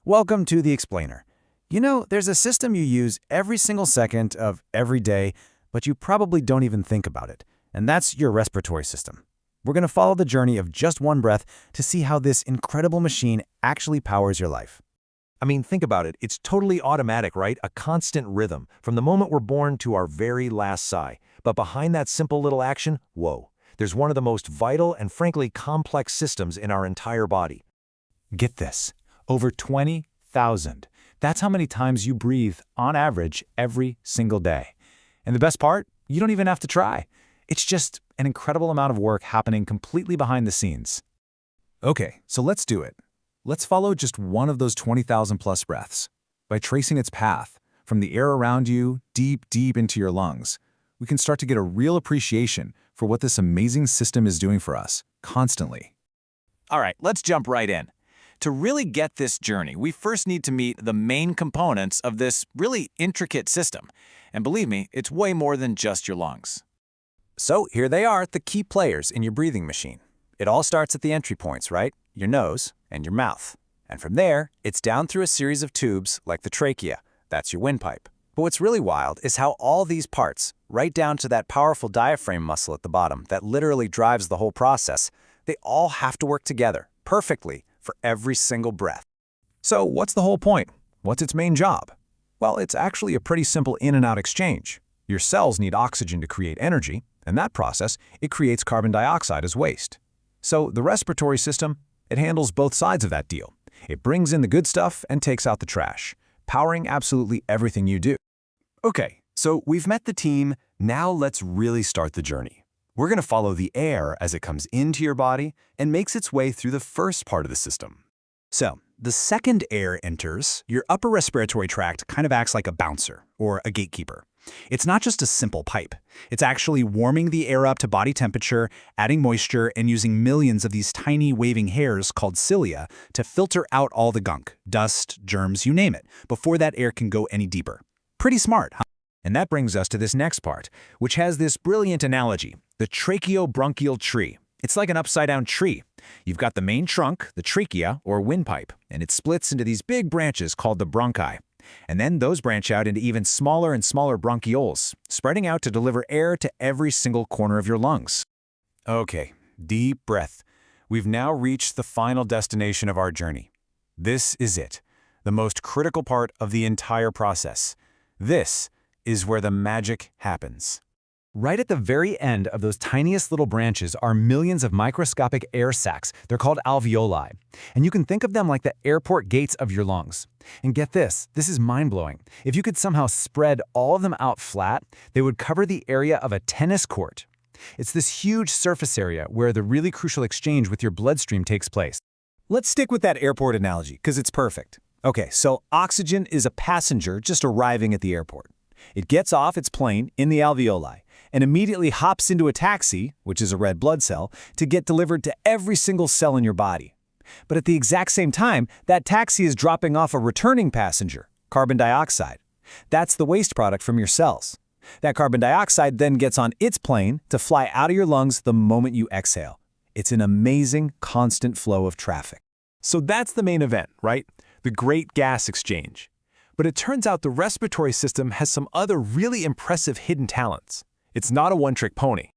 Welcome to the Explainer. You know, there's a system you use every single second of every day, but you probably don't even think about it, and that's your respiratory system. We're going to follow the journey of just one breath to see how this incredible machine actually powers your life. I mean, think about it. It's totally automatic, right? A constant rhythm from the moment we're born to our very last sigh. But behind that simple little action, whoa, there's one of the most vital and frankly complex systems in our entire body. Get this, over 20,000. That's how many times you breathe on average every single day. And the best part, you don't even have to try. It's just an incredible amount of work happening completely behind the scenes. Okay, so let's do it. Let's follow just one of those 20,000 plus breaths. By tracing its path, from the air around you, deep into your lungs, we can start to get a real appreciation for what this amazing system is doing for us, constantly. All right, let's jump right in. To really get this journey, we first need to meet the main components of this really intricate system. And believe me, it's way more than just your lungs. So here they are, the key players in your breathing machine. It all starts at the entry points, right? Your nose and your mouth. And from there, it's down through a series of tubes like the trachea. That's your windpipe. But what's really wild is how all these parts, right down to that powerful diaphragm muscle at the bottom that literally drives the whole process, they all have to work together perfectly for every single breath. So what's the whole point? What's its main job? Well, it's actually a pretty simple in and out exchange. Your cells need oxygen to create energy, and that process, it creates carbon dioxide as waste. So the respiratory system, it handles both sides of that deal. It brings in the good stuff and takes out the trash, powering absolutely everything you do. Okay, so we've met the team. Now let's really start the journey. We're going to follow the air as it comes into your body and makes its way through the first part of the system. So, the second air enters, your upper respiratory tract kind of acts like a bouncer or a gatekeeper. It's not just a simple pipe. It's actually warming the air up to body temperature, adding moisture, and using millions of these tiny waving hairs called cilia to filter out all the gunk, dust, germs, you name it, before that air can go any deeper. Pretty smart, huh? And that brings us to this next part, which has this brilliant analogy, the tracheobronchial tree. It's like an upside-down tree. You've got the main trunk, the trachea, or windpipe, and it splits into these big branches called the bronchi. And then those branch out into even smaller and smaller bronchioles, spreading out to deliver air to every single corner of your lungs. Okay, deep breath. We've now reached the final destination of our journey. This is it, the most critical part of the entire process. This is where the magic happens. Right at the very end of those tiniest little branches are millions of microscopic air sacs. They're called alveoli. And you can think of them like the airport gates of your lungs. And get this is mind-blowing. If you could somehow spread all of them out flat, they would cover the area of a tennis court. It's this huge surface area where the really crucial exchange with your bloodstream takes place. Let's stick with that airport analogy, because it's perfect. Okay, so oxygen is a passenger just arriving at the airport. It gets off its plane in the alveoli and immediately hops into a taxi, which is a red blood cell, to get delivered to every single cell in your body. But at the exact same time, that taxi is dropping off a returning passenger, carbon dioxide. That's the waste product from your cells. That carbon dioxide then gets on its plane to fly out of your lungs the moment you exhale. It's an amazing, constant flow of traffic. So that's the main event, right? The great gas exchange. But it turns out the respiratory system has some other really impressive hidden talents. It's not a one-trick pony.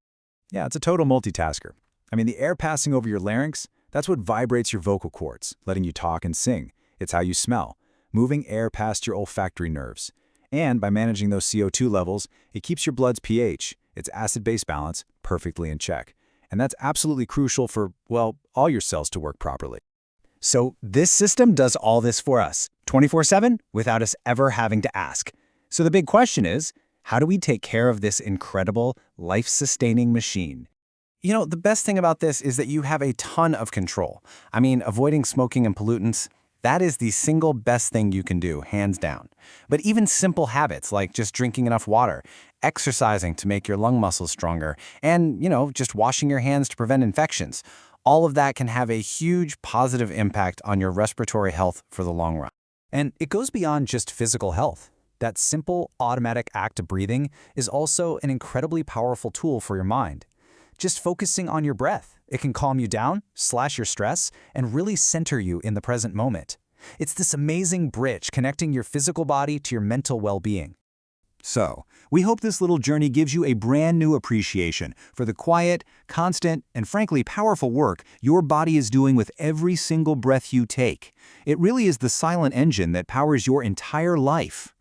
Yeah, it's a total multitasker. I mean, the air passing over your larynx, that's what vibrates your vocal cords, letting you talk and sing. It's how you smell, moving air past your olfactory nerves. And by managing those CO2 levels, it keeps your blood's pH, its acid-base balance, perfectly in check. And that's absolutely crucial for, well, all your cells to work properly. So this system does all this for us, 24/7, without us ever having to ask. So the big question is, how do we take care of this incredible, life-sustaining machine? You know, the best thing about this is that you have a ton of control. I mean, avoiding smoking and pollutants, that is the single best thing you can do, hands down. But even simple habits like just drinking enough water, exercising to make your lung muscles stronger, and, just washing your hands to prevent infections, all of that can have a huge positive impact on your respiratory health for the long run. And it goes beyond just physical health. That simple, automatic act of breathing is also an incredibly powerful tool for your mind. Just focusing on your breath, it can calm you down, slash your stress, and really center you in the present moment. It's this amazing bridge connecting your physical body to your mental well-being. So, we hope this little journey gives you a brand new appreciation for the quiet, constant, and frankly powerful work your body is doing with every single breath you take. It really is the silent engine that powers your entire life.